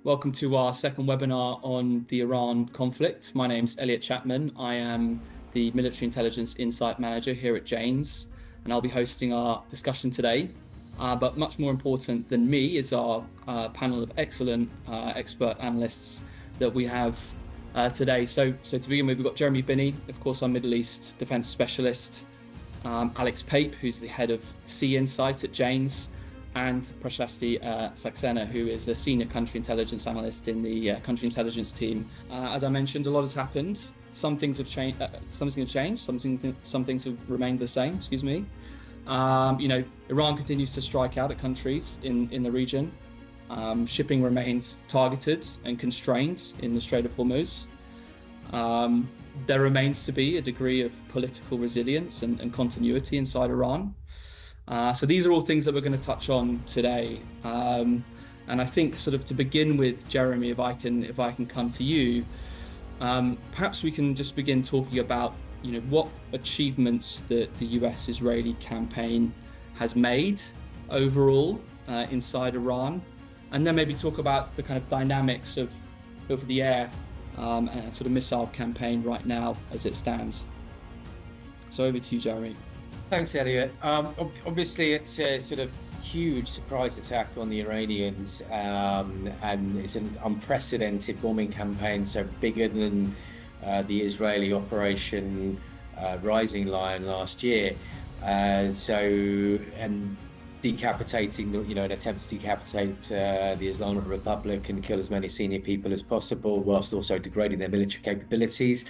Welcome to our second webinar on the Iran conflict. My name's Elliot Chapman. I am the Military Intelligence Insight Manager here at Janes, and I'll be hosting our discussion today. But much more important than me is our panel of excellent expert analysts that we have today. So to begin with, we've got Jeremy Binnie, of course, our Middle East defense specialist, Alex Pape, who's the head of Sea Insight at Janes, and Prashasti Saxena, who is a senior country intelligence analyst in the country intelligence team. As I mentioned, a lot has happened. Some things have changed. Some things have remained the same. Excuse me. Iran continues to strike out at countries in the region. Shipping remains targeted and constrained in the Strait of Hormuz. There remains to be a degree of political resilience and continuity inside Iran. So these are all things that we're going to touch on today. And I think, sort of to begin with, Jeremy, if I can come to you, perhaps we can just begin talking about, what achievements the US-Israeli campaign has made overall inside Iran, and then maybe talk about the kind of dynamics of the air and sort of missile campaign right now as it stands. So over to you, Jeremy. Thanks, Elliot. Obviously, it's a sort of huge surprise attack on the Iranians, and it's an unprecedented bombing campaign, so bigger than the Israeli Operation Rising Lion last year. And decapitating, an attempt to decapitate the Islamic Republic and kill as many senior people as possible, whilst also degrading their military capabilities.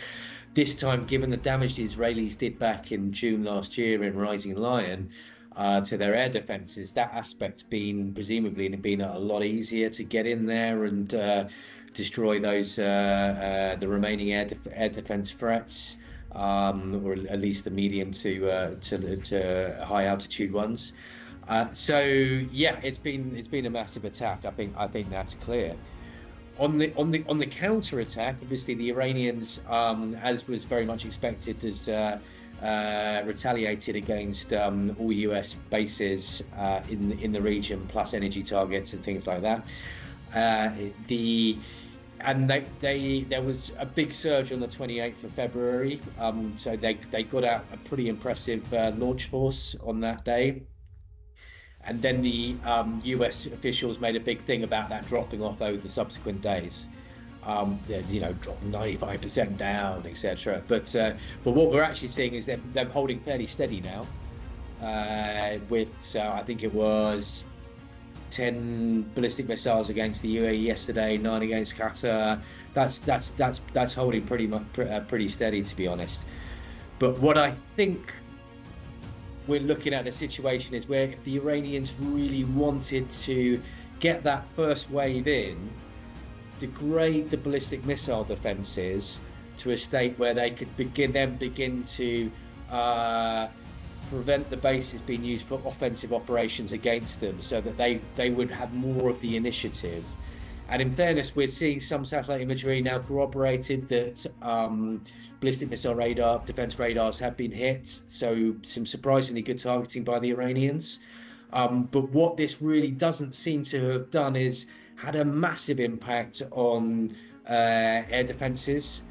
This time, given the damage the Israelis did back in June last year in Rising Lion to their air defences, that aspect's presumably been a lot easier to get in there and destroy those the remaining air defence threats, or at least the medium to high altitude ones. It's been a massive attack. I think that's clear. On the counter attack, obviously the Iranians, as was very much expected, has retaliated against all US bases in the region, plus energy targets and things like that. There was a big surge on the 28th of February, so they got out a pretty impressive launch force on that day. And then the US officials made a big thing about that dropping off over the subsequent days. Dropping 95% down, etc. But what we're actually seeing is them holding fairly steady now. So I think it was 10 ballistic missiles against the UAE yesterday, 9 against Qatar. That's holding pretty steady, to be honest. But what I think we're looking at a situation is where if the Iranians really wanted to get that first wave in, degrade the ballistic missile defences to a state where they could begin to prevent the bases being used for offensive operations against them, so that they would have more of the initiative. And in fairness, we're seeing some satellite imagery now corroborated that ballistic missile defense radars have been hit, so some surprisingly good targeting by the Iranians. But what this really doesn't seem to have done is had a massive impact on air defenses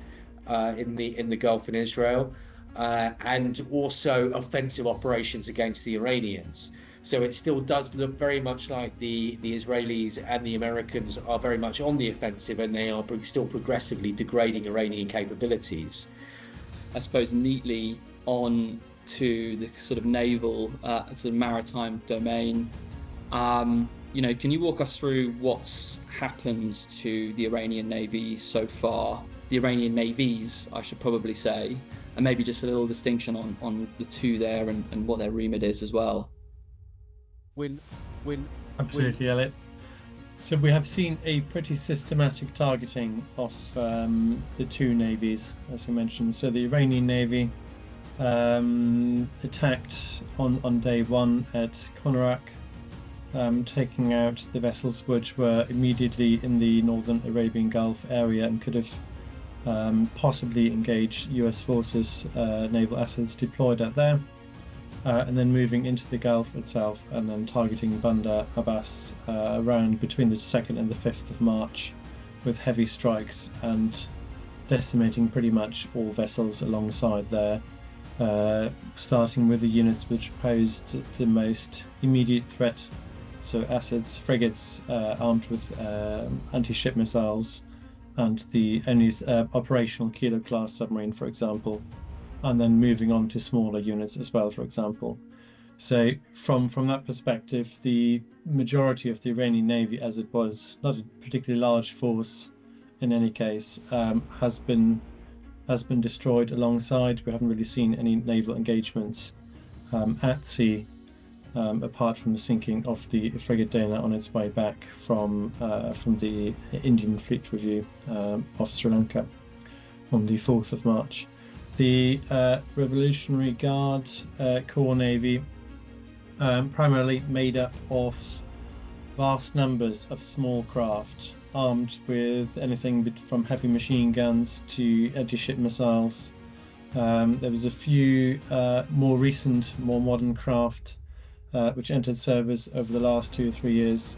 in the Gulf and Israel, and also offensive operations against the Iranians. So it still does look very much like the Israelis and the Americans are very much on the offensive, and they are still progressively degrading Iranian capabilities. I suppose neatly on to the sort of naval, sort of maritime domain. Can you walk us through what's happened to the Iranian Navy so far? The Iranian navies, I should probably say, and maybe just a little distinction on the two there and what their remit is as well. Absolutely, Elliot. So we have seen a pretty systematic targeting of the two navies, as you mentioned. So the Iranian Navy attacked on day one at Konarak, taking out the vessels which were immediately in the northern Arabian Gulf area and could have possibly engaged US forces, naval assets deployed out there. and then moving into the Gulf itself, and then targeting Bandar Abbas around between the 2nd and the 5th of March with heavy strikes and decimating pretty much all vessels alongside there, starting with the units which posed the most immediate threat. So frigates armed with anti-ship missiles and the only operational Kilo class submarine, for example, and then moving on to smaller units as well, for example. So from that perspective, the majority of the Iranian Navy, as it was not a particularly large force in any case, has been destroyed alongside. We haven't really seen any naval engagements at sea, apart from the sinking of the frigate Dana on its way back from the Indian Fleet Review off Sri Lanka on the 4th of March. The Revolutionary Guard Corps Navy, primarily made up of vast numbers of small craft armed with anything from heavy machine guns to anti-ship missiles. There was a few more recent, more modern craft which entered service over the last 2 or 3 years,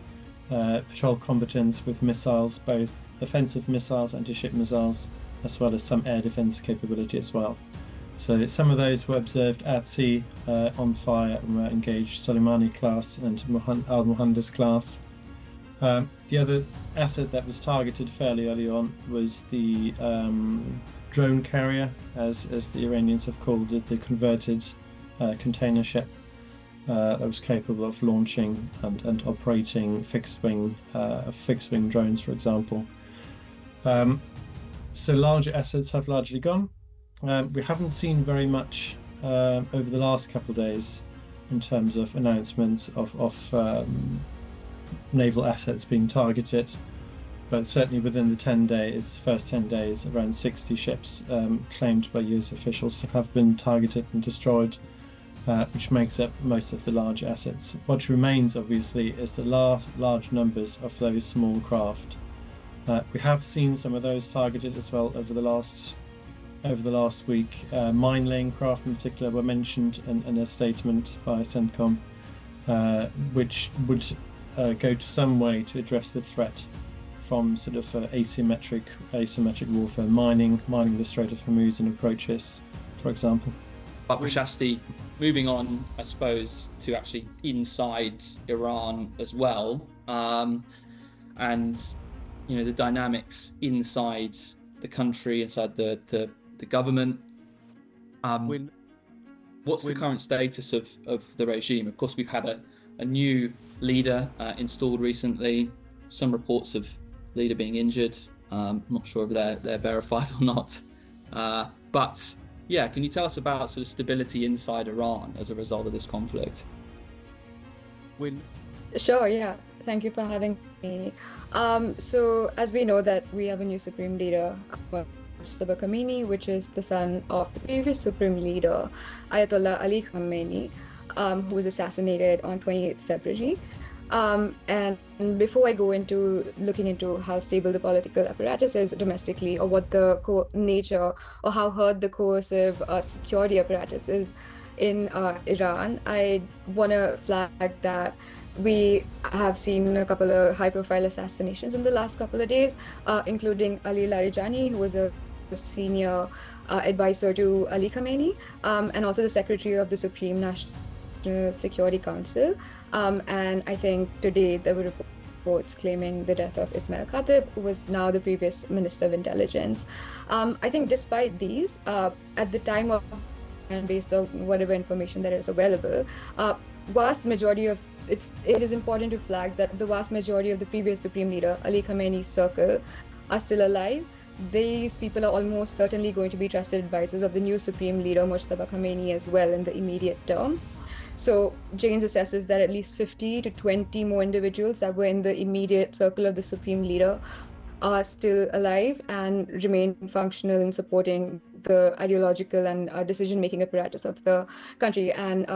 patrol combatants with missiles, both offensive missiles, anti-ship missiles, as well as some air defense capability as well. So some of those were observed at sea, on fire, and were engaged Soleimani class and Al-Muhandis class. The other asset that was targeted fairly early on was the drone carrier, as the Iranians have called it, the converted container ship that was capable of launching and operating fixed-wing drones, for example. So larger assets have largely gone. We haven't seen very much over the last couple of days in terms of announcements of naval assets being targeted, but certainly within the first 10 days, around 60 ships claimed by US officials have been targeted and destroyed, which makes up most of the large assets. What remains, obviously, is the large numbers of those small craft. We have seen some of those targeted as well over the last week. Mine-laying craft in particular were mentioned in a statement by CENTCOM, which would go to some way to address the threat from sort of asymmetric warfare, mining the Strait of Hormuz and approaches, for example. But Prashasti, moving on, I suppose, to actually inside Iran as well, and the dynamics inside the country, inside the government. What's the current status of the regime? Of course, we've had a new leader installed recently. Some reports of leader being injured. I'm not sure if they're verified or not. But yeah, can you tell us about sort of stability inside Iran as a result of this conflict? Sure, yeah. Thank you for having me. So as we know that we have a new supreme leader, Mujtaba Khamenei, which is the son of the previous supreme leader, Ayatollah Ali Khamenei, who was assassinated on 28th February. And before I go into looking into how stable the political apparatus is domestically, or what the nature or how hard the coercive security apparatus is in Iran, I want to flag that we have seen a couple of high-profile assassinations in the last couple of days, including Ali Larijani, who was a senior advisor to Ali Khamenei, and also the secretary of the Supreme National Security Council. And I think today there were reports claiming the death of Ismail Khatib, who was now the previous Minister of Intelligence. I think despite these, at the time of, and based on whatever information that is available, vast majority of it is important to flag that the vast majority of the previous Supreme Leader, Ali Khamenei's circle, are still alive. These people are almost certainly going to be trusted advisors of the new Supreme Leader, Mujtaba Khamenei, as well in the immediate term. So Janes assesses that at least 50 to 20 more individuals that were in the immediate circle of the Supreme Leader are still alive and remain functional in supporting the ideological and decision-making apparatus of the country. And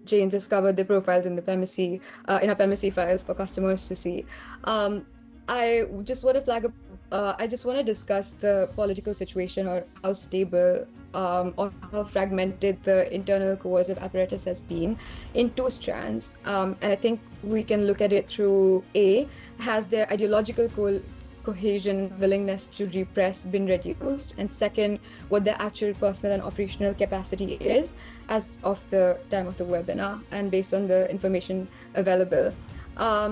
Janes has covered the profiles in the PEMISI, in our PEMISI files for customers to see. I just want to flag a I just want to discuss the political situation, or how stable or how fragmented the internal coercive apparatus has been, in two strands. And I think we can look at it through has their ideological cohesion, willingness to repress been reduced, and second, what their actual personal and operational capacity is as of the time of the webinar and based on the information available.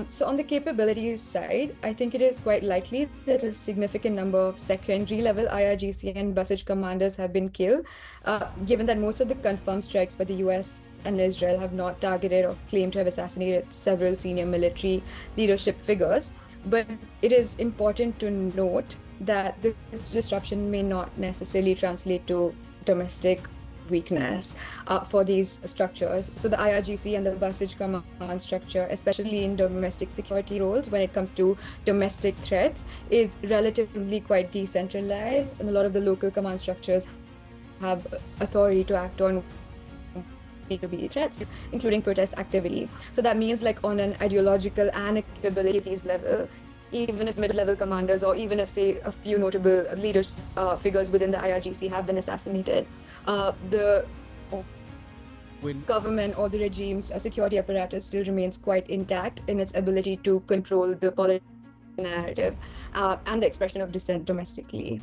So on the capabilities side, I think it is quite likely that a significant number of secondary level IRGC and Basij commanders have been killed, given that most of the confirmed strikes by the US and Israel have not targeted or claimed to have assassinated several senior military leadership figures. But it is important to note that this disruption may not necessarily translate to domestic weakness for these structures. So the IRGC and the Basij command structure, especially in domestic security roles when it comes to domestic threats, is relatively quite decentralized, and a lot of the local command structures have authority to act on B2B threats, including protest activity. So that means, like, on an ideological and capabilities level, even if mid-level commanders, or even if, say, a few notable leadership figures within the IRGC have been assassinated, the government or the regime's security apparatus still remains quite intact in its ability to control the political narrative and the expression of dissent domestically.